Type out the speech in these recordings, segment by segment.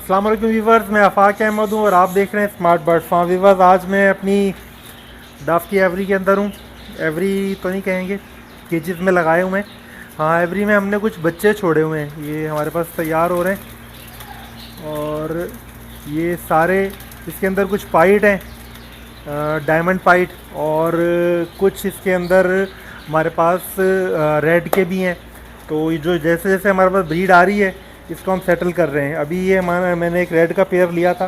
अस्सलाम वालेकुम वीवर्स, मैं आफाक अहमद हूँ और आप देख रहे हैं स्मार्ट बर्ड फार्म। वीवर्स, आज मैं अपनी डफ की एवरी के अंदर हूँ। एवरी तो नहीं कहेंगे, केजेस में लगाए हुए हैं। हाँ, एवरी में हमने कुछ बच्चे छोड़े हुए हैं, ये हमारे पास तैयार हो रहे हैं। और ये सारे इसके अंदर कुछ पाइट हैं, डायमंड पाइट, और कुछ इसके अंदर हमारे पास रेड के भी हैं। तो ये जो जैसे जैसे हमारे पास ब्रीड आ रही है, इसको हम सेटल कर रहे हैं। अभी ये हमारा, मैंने एक रेड का पेयर लिया था,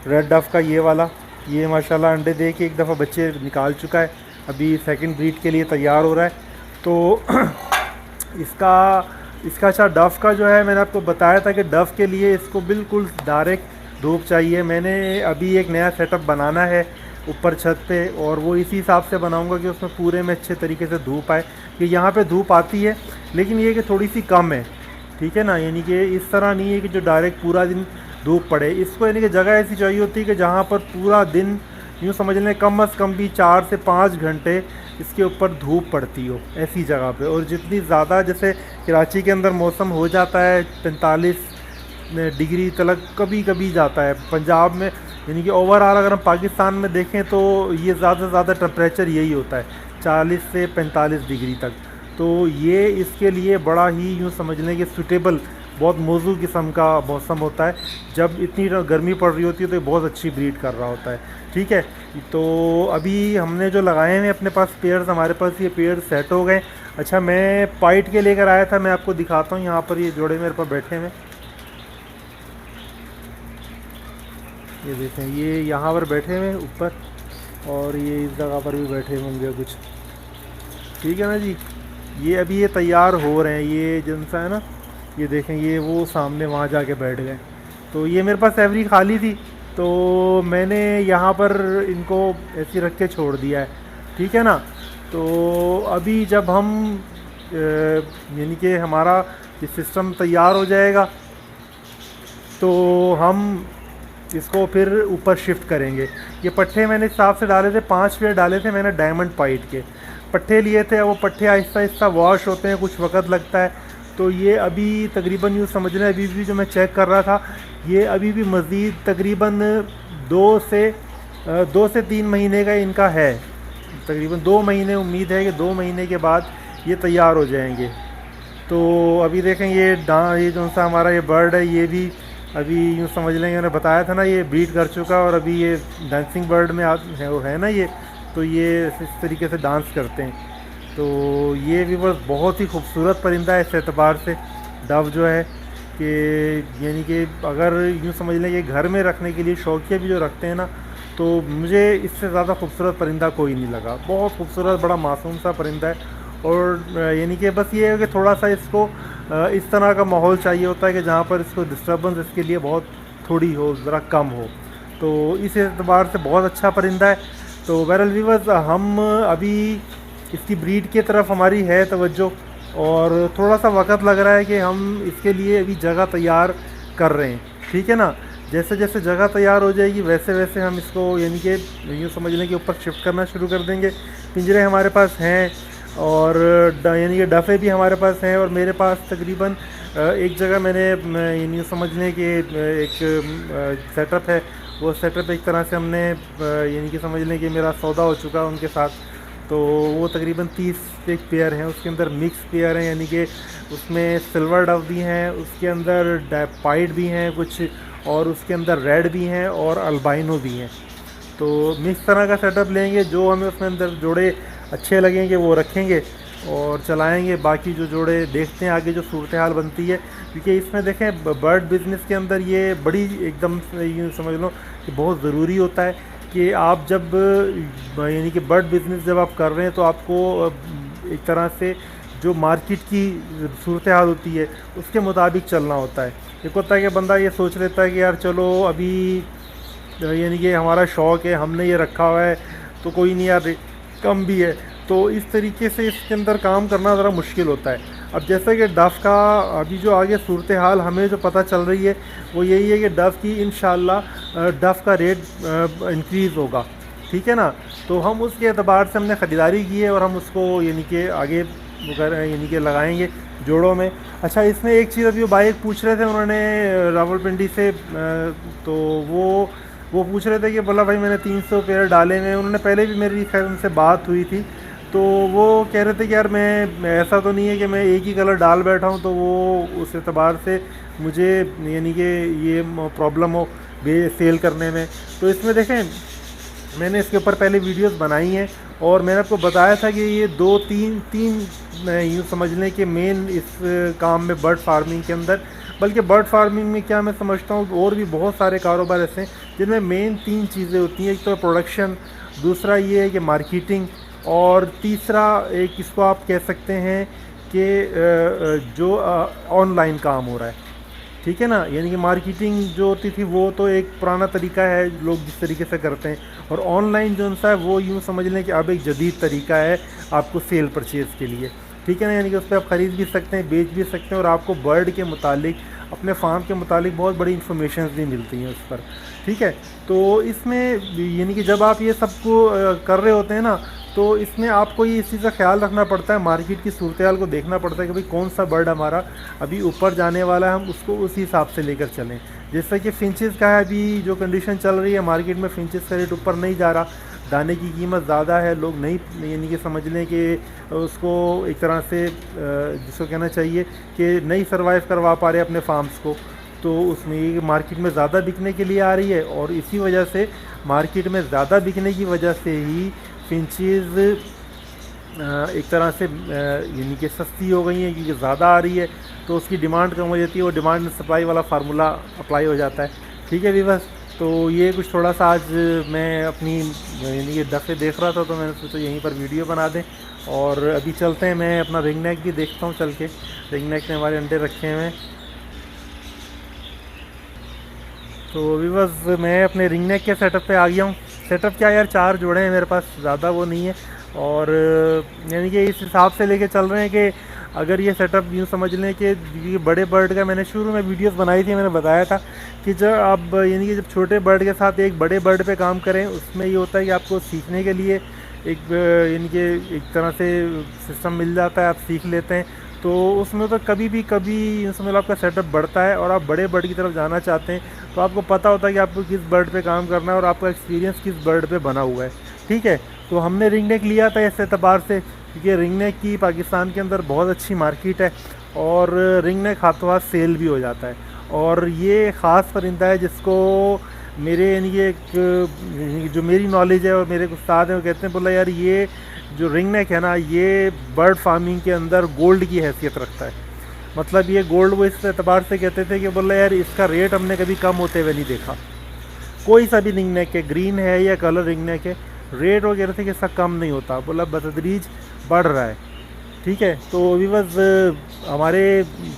रेड डफ का, ये वाला। ये माशाल्लाह अंडे दे के एक दफ़ा बच्चे निकाल चुका है, अभी सेकंड ब्रीड के लिए तैयार हो रहा है। तो इसका इसका अच्छा डफ़ का जो है, मैंने आपको बताया था कि डफ़ के लिए इसको बिल्कुल डायरेक्ट धूप चाहिए। मैंने अभी एक नया सेटअप बनाना है ऊपर छत पे, और वो इसी हिसाब से बनाऊंगा कि उसमें पूरे में अच्छे तरीके से धूप आए। कि यहाँ पे धूप आती है, लेकिन ये कि थोड़ी सी कम है, ठीक है ना। यानी कि इस तरह नहीं है कि जो डायरेक्ट पूरा दिन धूप पड़े। इसको यानी कि जगह ऐसी चाहिए होती है कि जहाँ पर पूरा दिन, यूँ समझ लें कम से कम भी 4 से 5 घंटे इसके ऊपर धूप पड़ती हो, ऐसी जगह पे। और जितनी ज़्यादा, जैसे कराची के अंदर मौसम हो जाता है 45 डिग्री तक कभी कभी जाता है, पंजाब में, यानी कि ओवरऑल अगर हम पाकिस्तान में देखें तो ये ज़्यादा से ज़्यादा टेम्परेचर यही होता है, 40 से 45 डिग्री तक। तो ये इसके लिए बड़ा ही यूँ समझ लें कि सूटेबल, बहुत मौजू किस्म का मौसम होता है। जब इतनी गर्मी पड़ रही होती है तो ये बहुत अच्छी ब्रीड कर रहा होता है, ठीक है। तो अभी हमने जो लगाए हैं अपने पास पेयर्स, हमारे पास ये पेयर सेट हो गए। अच्छा, मैं पाइट के लेकर आया था, मैं आपको दिखाता हूँ। यहाँ पर ये जोड़े मेरे पास बैठे हुए, ये देखें, ये यहाँ पर बैठे हुए ऊपर, और ये इस जगह पर भी बैठे होंगे कुछ, ठीक है ना जी। ये अभी ये तैयार हो रहे हैं, ये जिनसा है ना, ये देखें, ये वो सामने वहाँ जाके बैठ गए। तो ये मेरे पास एवरी खाली थी, तो मैंने यहाँ पर इनको ऐसे रख के छोड़ दिया है, ठीक है ना। तो अभी जब हम यानी कि हमारा ये सिस्टम तैयार हो जाएगा, तो हम इसको फिर ऊपर शिफ्ट करेंगे। ये पट्टे मैंने हिसाब से डाले थे, 5 पेड़ डाले थे मैंने डायमंड पाइट के पट्टे लिए थे। वो पट्टे आहिस्ता आहिस्ता वॉश होते हैं, कुछ वक्त लगता है। तो ये अभी तकरीबन यूँ समझ रहे हैं, अभी भी जो मैं चेक कर रहा था, ये अभी भी मज़ीद तकरीबन 2 से 3 महीने का इनका है। तकरीबन 2 महीने, उम्मीद है कि 2 महीने के बाद ये तैयार हो जाएंगे। तो अभी देखें, ये जो सा हमारा ये बर्ड है, ये भी अभी यूँ समझ लेंगे, मैंने बताया था ना, ये ब्रीड कर चुका है और अभी ये डांसिंग बर्ड में है, वो है ना ये। तो ये इस तरीके से डांस करते हैं। तो ये भी बस बहुत ही खूबसूरत परिंदा है इस एतबार से, डव जो है कि, यानी कि अगर यूँ समझ लें कि घर में रखने के लिए शौकिया भी जो रखते हैं ना, तो मुझे इससे ज़्यादा खूबसूरत परिंदा कोई नहीं लगा। बहुत खूबसूरत, बड़ा मासूम सा परिंदा है। और यानी कि बस ये है कि थोड़ा सा इसको इस तरह का माहौल चाहिए होता है कि जहाँ पर इसको डिस्टर्बेंस इसके लिए बहुत थोड़ी हो, ज़रा कम हो। तो इस एतबार से बहुत अच्छा परिंदा है। तो बहरहाल व्यूअर्स, हम अभी इसकी ब्रीड की तरफ हमारी है तवज्जो, और थोड़ा सा वक्त लग रहा है कि हम इसके लिए अभी जगह तैयार कर रहे हैं, ठीक है ना। जैसे जैसे जगह तैयार हो जाएगी वैसे वैसे हम इसको, यानी कि यूँ समझ लें कि ऊपर शिफ्ट करना शुरू कर देंगे। पिंजरे हमारे पास हैं, और यानी कि डफ़े भी हमारे पास हैं। और मेरे पास तकरीबन एक जगह मैंने, यानी समझ लें कि एक सेटअप है, वो सेटअप एक तरह से हमने, यानी कि समझ लें कि मेरा सौदा हो चुका है उनके साथ। तो वो तकरीबन 30 एक पेयर हैं, उसके अंदर मिक्स पेयर हैं, यानी कि उसमें सिल्वर डव भी हैं, उसके अंदर पाइट भी हैं कुछ, और उसके अंदर रेड भी हैं, और अल्बाइनो भी हैं। तो मिक्स तरह का सेटअप लेंगे, जो हमें उसमें अंदर जोड़े अच्छे लगेंगे वो रखेंगे और चलाएंगे। बाकी जो जोड़े देखते हैं आगे जो सूरत हाल बनती है, क्योंकि इसमें देखें बर्ड बिज़नेस के अंदर ये बड़ी एकदम यूँ समझ लो कि बहुत ज़रूरी होता है कि आप जब, यानी कि बर्ड बिज़नेस जब आप कर रहे हैं, तो आपको एक तरह से जो मार्केट की सूरत हाल होती है उसके मुताबिक चलना होता है। एक होता है कि बंदा ये सोच लेता है कि यार चलो अभी, यानी कि हमारा शौक़ है, हमने ये रखा हुआ है, तो कोई नहीं यार, कम भी है। तो इस तरीके से इसके अंदर काम करना ज़रा मुश्किल होता है। अब जैसे कि डफ़ का अभी जो आगे सूरत हाल हमें जो पता चल रही है, वो यही है कि डफ़ की इंशाल्लाह डफ़ का रेट इंक्रीज़ होगा, ठीक है ना। तो हम उसके एतबार से हमने ख़रीदारी की है, और हम उसको यानी कि आगे यानी कि लगाएंगे। जोड़ों में। अच्छा, इसमें एक चीज़ अभी वो भाई एक पूछ रहे थे उन्होंने रावलपिंडी से, तो वो पूछ रहे थे कि बोला भाई मैंने 300 पेयर डाले हुए हैं। उन्होंने पहले भी मेरी खैर उनसे बात हुई थी, तो वो कह रहे थे कि यार मैं ऐसा तो नहीं है कि मैं एक ही कलर डाल बैठा हूँ, तो वो उस एतबार से मुझे यानी कि ये प्रॉब्लम हो सेल करने में। तो इसमें देखें, मैंने इसके ऊपर पहले वीडियोस बनाई हैं और मैंने आपको बताया था कि ये दो तीन तीन यूँ समझ लें कि मेन इस काम में बर्ड फार्मिंग के अंदर, बल्कि बर्ड फार्मिंग में क्या मैं समझता हूँ और भी बहुत सारे कारोबार ऐसे हैं जिनमें मेन 3 चीज़ें होती हैं। एक तो प्रोडक्शन, दूसरा ये है कि मार्केटिंग, और तीसरा एक इसको आप कह सकते हैं कि जो ऑनलाइन काम हो रहा है, ठीक है ना। यानी कि मार्केटिंग जो होती थी वो तो एक पुराना तरीका है लोग जिस तरीके से करते हैं, और ऑनलाइन जो सा है वो यूँ समझ लें कि अब एक जदीद तरीका है आपको सेल परचेज़ के लिए, ठीक है ना। यानी कि उस पर आप ख़रीद भी सकते हैं, बेच भी सकते हैं, और आपको बर्ड के मुतालिक, अपने फार्म के मुतालिक बहुत बड़ी इन्फॉर्मेशन भी मिलती हैं उस पर, ठीक है। तो इसमें यानी कि जब आप ये सबको कर रहे होते हैं ना, तो इसमें आपको ये इस चीज़ का ख्याल रखना पड़ता है, मार्केट की सूरत को देखना पड़ता है कि भाई कौन सा बर्ड हमारा अभी ऊपर जाने वाला है, हम उसको उसी हिसाब से लेकर चलें। जैसे कि फिंचेस का है, अभी जो कंडीशन चल रही है मार्केट में, फिंचेस का रेट ऊपर नहीं जा रहा, दाने की कीमत ज़्यादा है, लोग नहीं यानी कि समझ लें कि उसको एक तरह से जिसको कहना चाहिए कि नहीं सर्वाइव करवा पा रहे अपने फार्म्स को, तो उसमें ये मार्केट में ज़्यादा बिकने के लिए आ रही है, और इसी वजह से मार्केट में ज़्यादा बिकने की वजह से ही फिंचेस एक तरह से यानी कि सस्ती हो गई हैं, क्योंकि ज़्यादा आ रही है तो उसकी डिमांड कम हो जाती है, और डिमांड एंड सप्लाई वाला फार्मूला अप्लाई हो जाता है, ठीक है व्यूअर्स। तो ये कुछ थोड़ा सा आज मैं अपनी यानी कि दफ़े देख रहा था, तो मैंने सोचा यहीं पर वीडियो बना दें। और अभी चलते हैं, मैं अपना रिंग नेक भी देखता हूँ चल के। रिंग नेक में हमारे अंडे रखे हुए हैं, तो व्यूअर्स मैं अपने रिंग नेक के सेटअप पे आ गया हूँ। सेटअप क्या यार, 4 जोड़े हैं मेरे पास, ज़्यादा वो नहीं है, और यानी कि इस हिसाब से लेके चल रहे हैं कि अगर ये सेटअप यूँ समझ लें कि ये बड़े बर्ड का, मैंने शुरू में वीडियोस बनाई थी, मैंने बताया था कि जब आप यानी कि जब छोटे बर्ड के साथ एक बड़े बर्ड पे काम करें, उसमें ये होता है कि आपको सीखने के लिए एक यानी कि एक तरह से सिस्टम मिल जाता है, आप सीख लेते हैं। तो उसमें तो कभी समझ आपका सेटअप बढ़ता है और आप बड़े बर्ड की तरफ जाना चाहते हैं, तो आपको पता होता है कि आपको किस बर्ड पे काम करना है और आपका एक्सपीरियंस किस बर्ड पे बना हुआ है, ठीक है। तो हमने रिंग नेक लिया था इस एतबार से, क्योंकि रिंग नेक की पाकिस्तान के अंदर बहुत अच्छी मार्केट है, और रिंग नेक हाथों हाथ सेल भी हो जाता है। और ये ख़ास परिंदा है जिसको मेरे यानी कि एक जो मेरी नॉलेज है और मेरे उस्ताद हैं वो कहते हैं, बोला यार ये जो रिंग नेक है ना, ये बर्ड फार्मिंग के अंदर गोल्ड की हैसियत रखता है। मतलब ये गोल्ड वो इस एतबार से कहते थे कि बोला यार इसका रेट हमने कभी कम होते हुए नहीं देखा, कोई सा भी रिंग नेक है, ग्रीन है या कलर रिंग नेक है, रेट वगैरह से इसका कम नहीं होता, बोला बतदरीज बढ़ रहा है, ठीक है। तो अभी बस हमारे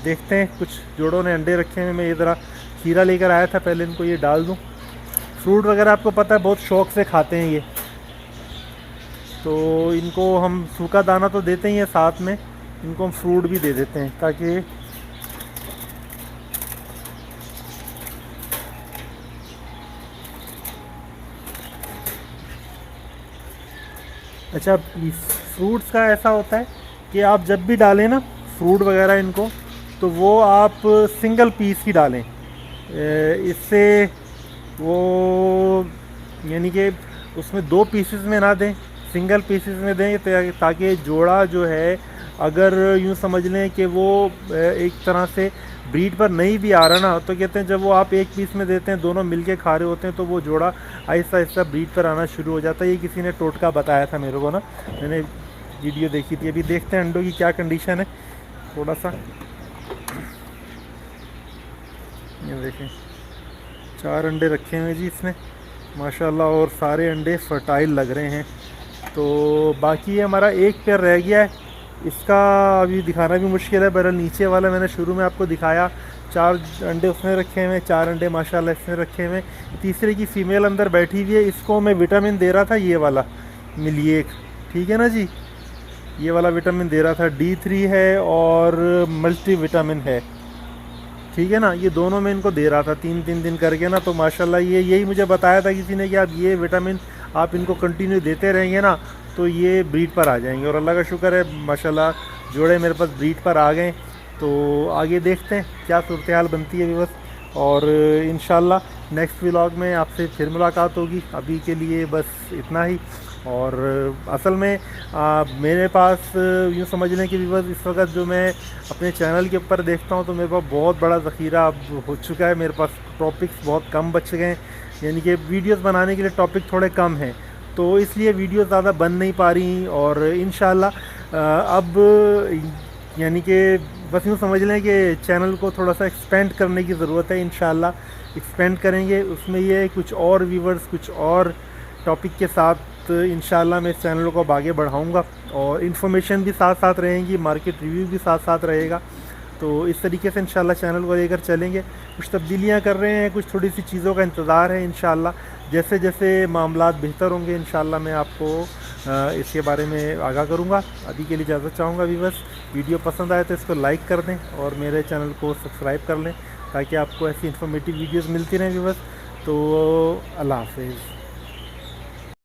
देखते हैं, कुछ जोड़ों ने अंडे रखे हैं, मैं ये ज़रा खीरा लेकर आया था, पहले इनको ये डाल दूँ। फ्रूट वगैरह आपको पता है बहुत शौक़ से खाते हैं ये, तो इनको हम सूखा दाना तो देते ही हैं, साथ में इनको हम फ्रूट भी दे देते हैं ताकि अच्छा, फ्रूट्स का ऐसा होता है कि आप जब भी डालें ना फ्रूट वगैरह इनको, तो वो आप सिंगल पीस ही डालें, इससे वो यानी कि उसमें 2 पीसेस में ना दें, सिंगल पीसेस में दें, ताकि जोड़ा जो है अगर यूँ समझ लें कि वो एक तरह से ब्रीड पर नहीं भी आ रहा ना, तो कहते हैं जब वो आप एक पीस में देते हैं, दोनों मिलके खा रहे होते हैं, तो वो जोड़ा आहिस्ता आहिस्ता ब्रीड पर आना शुरू हो जाता है। ये किसी ने टोटका बताया था मेरे को ना, मैंने वीडियो देखी थी। अभी देखते हैं अंडों की क्या कंडीशन है, थोड़ा सा ये देखें, 4 अंडे रखे हुए जी इसने माशाल्लाह, और सारे अंडे फर्टाइल लग रहे हैं। तो बाकी हमारा एक पेयर रह गया है, इसका अभी दिखाना भी मुश्किल है। बहरहाल नीचे वाला मैंने शुरू में आपको दिखाया, 4 अंडे उसने रखे हुए हैं, 4 अंडे माशाल्लाह इसने रखे हुए हैं। तीसरे की फ़ीमेल अंदर बैठी हुई है, इसको मैं विटामिन दे रहा था, ये वाला मिलिएक, ठीक है ना जी, ये वाला विटामिन दे रहा था, D3 है और मल्टी विटामिन है, ठीक है ना। ये दोनों मैं इनको दे रहा था 3-3 दिन करके ना, तो माशाल्लाह ये यही मुझे बताया था किसी ने कि आप ये विटामिन आप इनको कंटिन्यू देते रहेंगे ना, तो ये ब्रीड पर आ जाएंगे। और अल्लाह का शुक्र है माशाल्लाह जोड़े मेरे पास ब्रीड पर आ गए, तो आगे देखते हैं क्या सूरत हाल बनती है व्यूअर्स, और इंशाल्लाह नेक्स्ट व्लॉग में आपसे फिर मुलाकात होगी। अभी के लिए बस इतना ही। और असल में मेरे पास यूँ समझ लें कि व्यूअर्स इस वक्त जो मैं अपने चैनल के ऊपर देखता हूँ तो मेरे पास बहुत बड़ा ज़ख़ीरा अब हो चुका है। मेरे पास टॉपिक्स बहुत कम बच गए हैं, यानी कि वीडियोस बनाने के लिए टॉपिक थोड़े कम हैं, तो इसलिए वीडियो ज़्यादा बन नहीं पा रही। और इंशाल्लाह अब यानी कि बस यूँ समझ लें कि चैनल को थोड़ा सा एक्सपेंड करने की ज़रूरत है। इंशाल्लाह एक्सपेंड करेंगे, उसमें ये कुछ और व्यूवर्स कुछ और टॉपिक के साथ इंशाल्लाह मैं इस चैनल को अब आगे बढ़ाऊँगा, और इन्फॉर्मेशन भी साथ साथ रहेंगी, मार्केट रिव्यू भी साथ साथ रहेगा। तो इस तरीके से इंशाल्लाह चैनल को लेकर चलेंगे। कुछ तब्दीलियाँ कर रहे हैं, कुछ थोड़ी सी चीज़ों का इंतज़ार है। इंशाल्लाह जैसे जैसे मामलात बेहतर होंगे इंशाल्लाह मैं आपको इसके बारे में आगाह करूँगा। अभी के लिए इजाज़त चाहूँगा व्यूअर्स। वीडियो पसंद आए तो इसको लाइक कर दें और मेरे चैनल को सब्सक्राइब कर लें ताकि आपको ऐसी इन्फॉर्मेटिव वीडियोज़ मिलती रहें व्यूअर्स। तो अल्लाह हाफ़िज़।